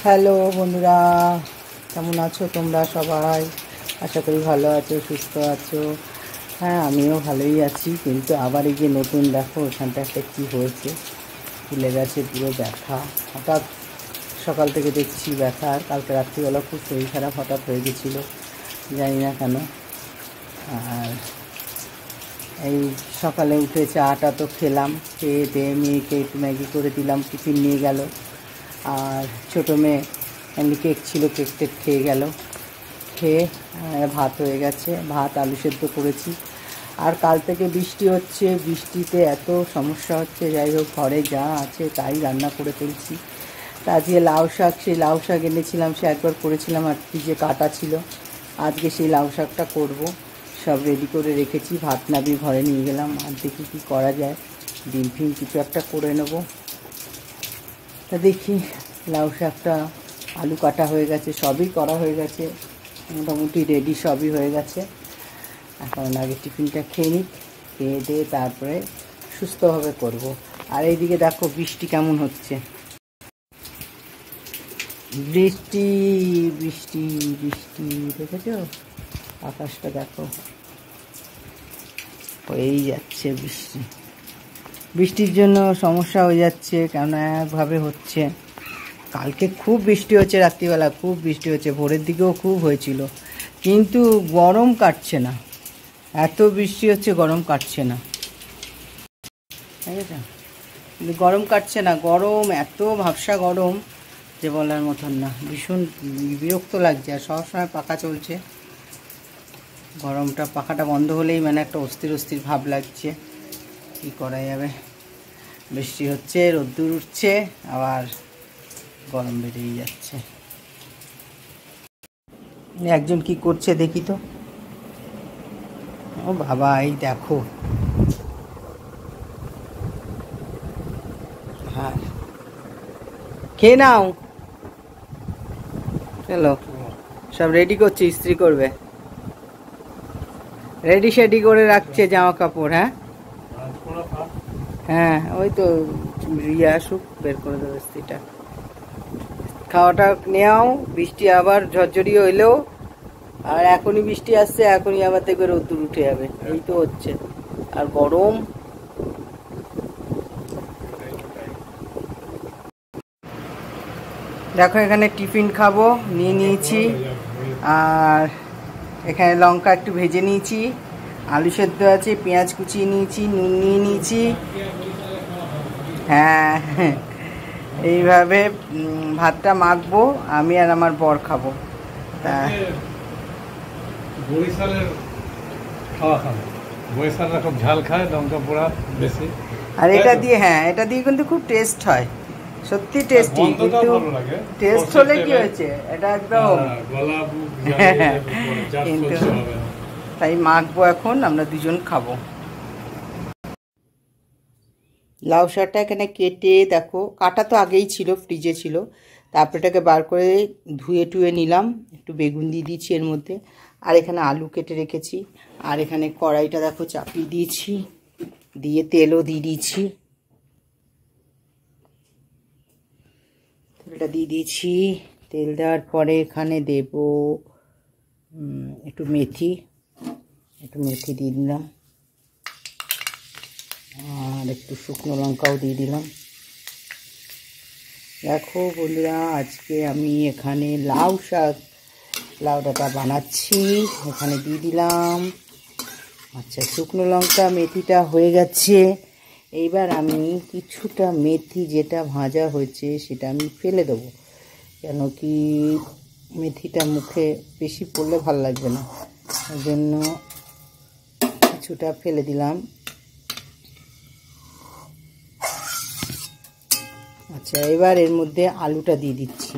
Hello বন্ধুরা, কেমন আছো তোমরা সবাই? আশা করি ভালো আছো, সুস্থ আছো। হ্যাঁ, আমিও ভালোই আছি, কিন্তু আবার এই যে নতুন দেখো এখানটা একটা কী হয়েছে, ফুলে গেছে, পুরো ব্যথা। হঠাৎ সকাল থেকে দেখছি ব্যথা, আর কালকে রাত্রিবেলা খুব শরীর খারাপ হঠাৎ হয়ে গেছিলো, জানি না কেন। আর এই সকালে উঠে চাটা তো খেলাম, খেয়ে দিয়ে মেয়েকে একটু ম্যাগি করে দিলাম, টিফিন নিয়ে গেল। আর ছোটো মেয়ে এমনি কেক ছিল, কেক টেক খেয়ে গেল। খেয়ে ভাত হয়ে গেছে, ভাত আলু সেদ্ধ করেছি। আর কাল থেকে বৃষ্টি হচ্ছে, বৃষ্টিতে এত সমস্যা হচ্ছে, যাই হোক ঘরে যা আছে তাই রান্না করে ফেলছি। তা আজকে লাউ শাক, সেই লাউ শাক এনেছিলাম, সে একবার করেছিলাম আর ফ্রিজে কাটা ছিল। আজকে সেই লাউ শাকটা করবো, সব রেডি করে রেখেছি। ভাত নাবি ঘরে নিয়ে গেলাম, আর দেখি কী করা যায়, ডিম ফিম কিছু একটা করে নেব। তা দেখি, লাউ শাকটা, আলু কাটা হয়ে গেছে, সবই করা হয়ে গেছে, মোটামুটি রেডি সবই হয়ে গেছে। এখন আগে টিফিনটা খেয়ে নিই, খেয়ে দিয়ে তারপরে সুস্থভাবে করব। আর এইদিকে দেখো বৃষ্টি কেমন হচ্ছে, বৃষ্টি বৃষ্টি বৃষ্টি, দেখেছো আকাশটা দেখো, হয়েই যাচ্ছে বৃষ্টি। বৃষ্টির জন্য সমস্যা হয়ে যাচ্ছে, কেননা একভাবে হচ্ছে। কালকে খুব বৃষ্টি হচ্ছে, রাত্রিবেলা খুব বৃষ্টি হচ্ছে, ভোরের দিকেও খুব হয়েছিল, কিন্তু গরম কাটছে না। এত বৃষ্টি হচ্ছে, গরম কাটছে না, ঠিক আছে? কিন্তু গরম কাটছে না, গরম এত ভাবসা গরম যে বলার মতন না। ভীষণ বিরক্ত লাগছে, আর সবসময় পাখা চলছে। গরমটা, পাখাটা বন্ধ হলেই মানে একটা অস্থির অস্থির ভাব লাগছে। কী করা যাবে, বৃষ্টি হচ্ছে, রোদ্দুর উঠছে, আবার গরম বেড়েই যাচ্ছে। একজন কি করছে দেখি তো। ও বাবা, এই দেখো, হ্যাঁ খেয়ে নাও, চলো। সব রেডি করছে, ইস্ত্রি করবে, রেডি শেডি করে রাখছে জামা কাপড়। হ্যাঁ হ্যাঁ, ওই তো রিয়া আসুক, বের করে দেবো ইস্ত্রিটা। খাওয়াটা নেও, বৃষ্টি আবার ঝরঝরি হইলেও, আর এখনই বৃষ্টি আসছে, এখনই আবার দেখবে রোদ্দুর উঠে যাবে, এই তো হচ্ছে। আর গরম, দেখো এখানে টিফিন খাবো, নিয়ে নিয়েছি। আর এখানে লঙ্কা একটু ভেজে নিয়েছি, আলু সেদ্ধ আছে, পেঁয়াজ কুচিয়ে নিয়েছি, নুন নিয়ে নিয়েছি। হ্যাঁ, এইভাবে ভাতটা মাখবো, আমি আর আমার বর খাবো। তা বরিশালের খাওয়া খাবে, বরিশালরা খুব ঝাল খায়, লঙ্কা পোড়া বেশি। আর এটা দিয়ে, হ্যাঁ এটা দিয়ে কিন্তু খুব টেস্ট হয়, সত্যি টেস্টি। কিন্তু টেস্ট হলে কি হয়েছে, এটা একদম কিন্তু তাই মাখবো, এখন আমরা দুজন খাবো। লাউ শাকটা এখানে কেটে, দেখো কাটা তো আগেই ছিল, ফ্রিজে ছিল, তারপর এটাকে বার করে ধুয়ে টুয়ে নিলাম, একটু বেগুন দিয়ে দিয়েছি এর মধ্যে। আর এখানে আলু কেটে রেখেছি, আর এখানে কড়াইটা দেখো চাপিয়ে দিয়েছি, দিয়ে তেলও দিয়ে দিয়েছি, তেলটা দিয়ে দিয়েছি। তেল দেওয়ার পরে এখানে দেব একটু মেথি, দিয়ে দিলাম, আর একটু শুকনো লঙ্কাও দিয়ে দিলাম। দেখো বন্ধুরা, আজকে আমি এখানে লাউ শাক, লাউ ডাঁটা বানাচ্ছি, এখানে দিয়ে দিলাম। আচ্ছা, শুকনো লঙ্কা মেথিটা হয়ে গেছে। এইবার আমি কিছুটা মেথি যেটা ভাজা হয়েছে সেটা আমি ফেলে দেবো, কেন কি মেথিটা মুখে বেশি পড়লে ভালো লাগবে না, ওই জন্য কিছুটা ফেলে দিলাম। আচ্ছা, এবার এর মধ্যে আলুটা দিয়ে দিচ্ছি।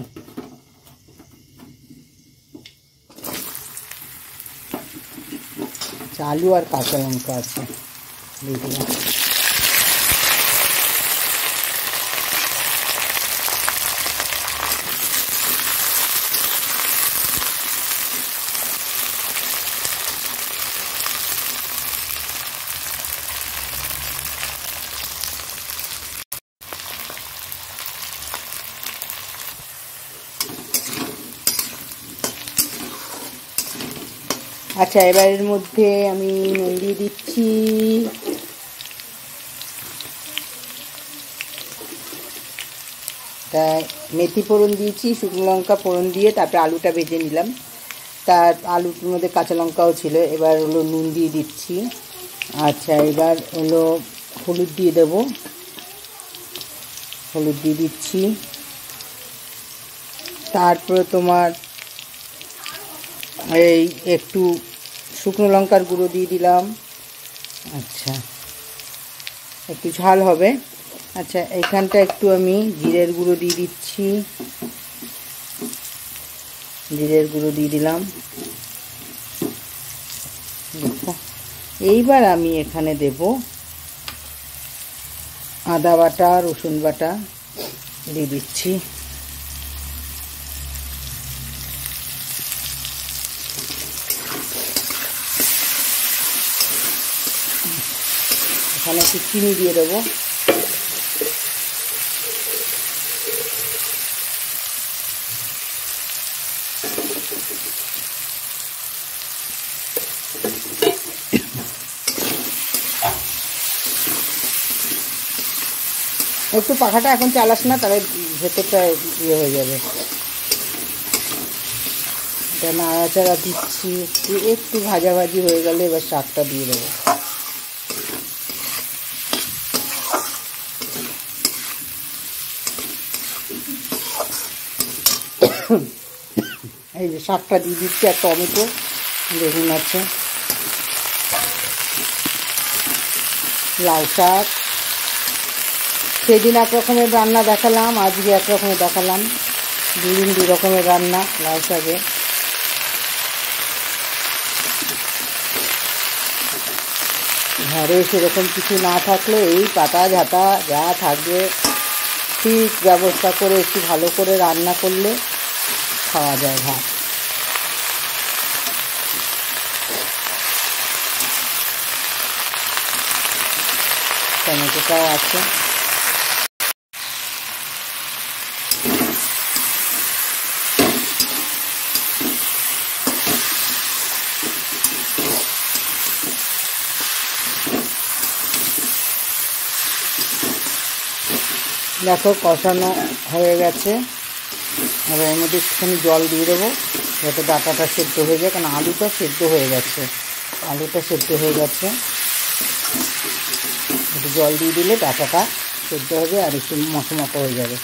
আচ্ছা, আলু আর কাঁচা লঙ্কা আছে, দিয়ে দিলাম। আচ্ছা, এবার এর মধ্যে আমি নুন দিয়ে দিচ্ছি। তাই মেথি ফোড়ন দিয়েছি, শুকনো লঙ্কা ফোড়ন দিয়ে তারপরে আলুটা ভেজে নিলাম। তার আলুর মধ্যে কাঁচা লঙ্কাও ছিল। এবার হলো নুন দিয়ে দিচ্ছি। আচ্ছা, এবার হলো হলুদ দিয়ে দেব, হলুদ দিয়ে দিচ্ছি। তারপরে তোমার এই একটু শুকনো লঙ্কার গুঁড়ো দিয়ে দিলাম। আচ্ছা, একটু ঝাল হবে। আচ্ছা, এইখানটা একটু আমি জিরের গুঁড়ো দিয়ে দিচ্ছি, জিরের গুঁড়ো দিয়ে দিলাম। দেখো, এইবার আমি এখানে দেব আদা বাটা, রসুন বাটা দিয়ে দিচ্ছি। এখানে একটু চিনি দিয়ে দেবো। একটু পাখাটা এখন চালাস না, তাহলে ভেতরটা ইয়ে হয়ে যাবে। এটা নাড়াচাড়া দিচ্ছি, একটু ভাজাভাজি হয়ে গেলে এবার শাকটা দিয়ে দেবো। এই যে শাকটা দিয়ে দিচ্ছি, আর টমেটো, বেগুন আছে, লাউ শাক। সেদিন এক রকমের রান্না দেখালাম, আজকে এক রকমের দেখালাম। দুদিন দু রকমের রান্না লাউ শাকে। ঘরে সেরকম কিছু না থাকলে এই পাতা ঝাঁটা যা থাকবে ঠিক ব্যবস্থা করে একটু ভালো করে রান্না করলে খাওয়া যায় ভাত। টমেটোটাও আছে। দেখো, কষানো হয়ে গেছে। এবার এর মধ্যে একটুখানি জল দিয়ে দেবো, যাতে ডাটাটা সেদ্ধ হয়ে যায়, কারণ আলুটা সেদ্ধ হয়ে গেছে। আলুটা সেদ্ধ হয়ে গেছে, একটু জল দিয়ে দিলে ডাটাটা সেদ্ধ হবে আর একটু মতো মতো হয়ে যাবে।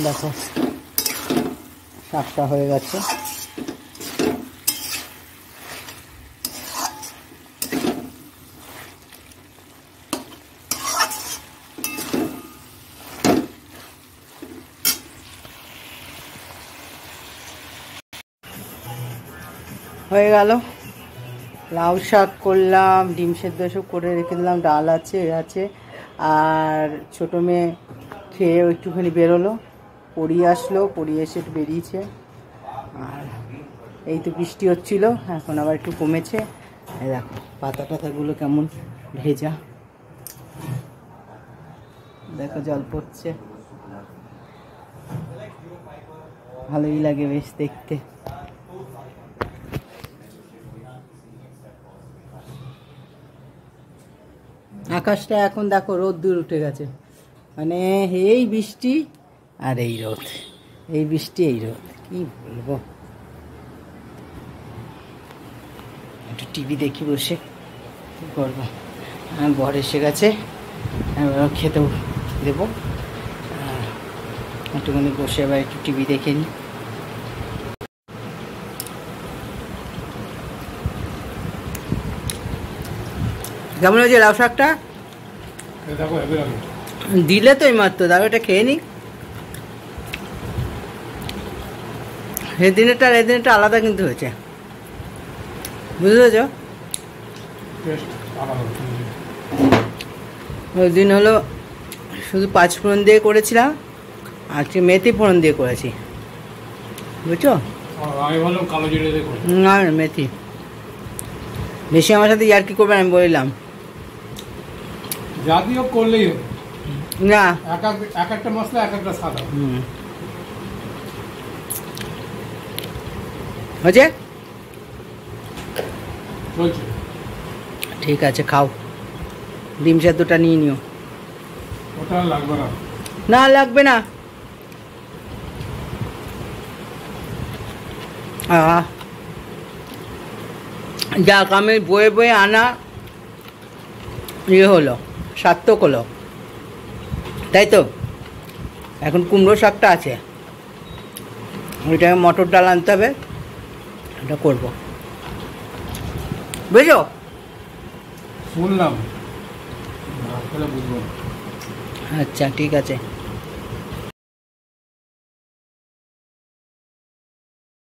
দেখো, শাকটা হয়ে গেছে। হয়ে গেল, লাউ শাক করলাম, ডিম সেদ্ধ সব করে রেখে দিলাম, ডাল আছে, আছে। আর ছোটো মেয়ে খেয়ে একটুখানি বেরোলো, পড়িয়ে আসলো, পড়িয়ে এসে একটু বেরিয়েছে। আর এই তো বৃষ্টি হচ্ছিল, এখন আবার একটু কমেছে। দেখো পাতা টাতাগুলো কেমন ভেজা, দেখো জল পড়ছে, ভালোই লাগে বেশ দেখতে। আকাশটা এখন দেখো রোদ্দুর উঠে গেছে, মানে এই বৃষ্টি আর এই রোদ, এই বৃষ্টি এই রোদ, কি বলবো। একটু টিভি দেখি বসে, কী করবো। বর এসে গেছে, এবার খেতেও দেবো। একটুখানি বসে এবার একটু টিভি দেখে নিই। কেমন হয়েছে লাউ শাকটা? দিলে তো এই মাত্র, দাও এটা খেয়ে নি। সেদিনেরটা আর এদিনেরটা আলাদা কিন্তু হয়েছে। বুঝতে পেরেছ? টেস্ট আলাদা। ওই দিন হলো শুধু 5 ফোড়ন দিয়ে করেছিলাম, আজকে মেথি ফোড়ন দিয়ে করেছি, বুঝছো? আমি বললাম কালো জিরে দিয়ে করে। না মেথি। বেশি আমার সাথে ইয়ার্কি করবে আমি বললাম জাতীয় করলেই হবে। না। এক একটা মশলা এক একটা স্বাদ হবে। হয়েছে? চলছে। ঠিক আছে, খাও। ডিম সেদ্ধটা নিয়ে নিও। ওটা আর লাগবে না। না লাগবে না। যাক, আমি বয়ে বয়ে আনা ইয়ে হলো, সার্থক হলো, তাই তো? এখন কুমড়ো শাকটা আছে, ওইটাকে মটর ডাল আনতে হবে, ওটা করবো, বুঝছো? শুনলাম, বুঝবো। আচ্ছা ঠিক আছে।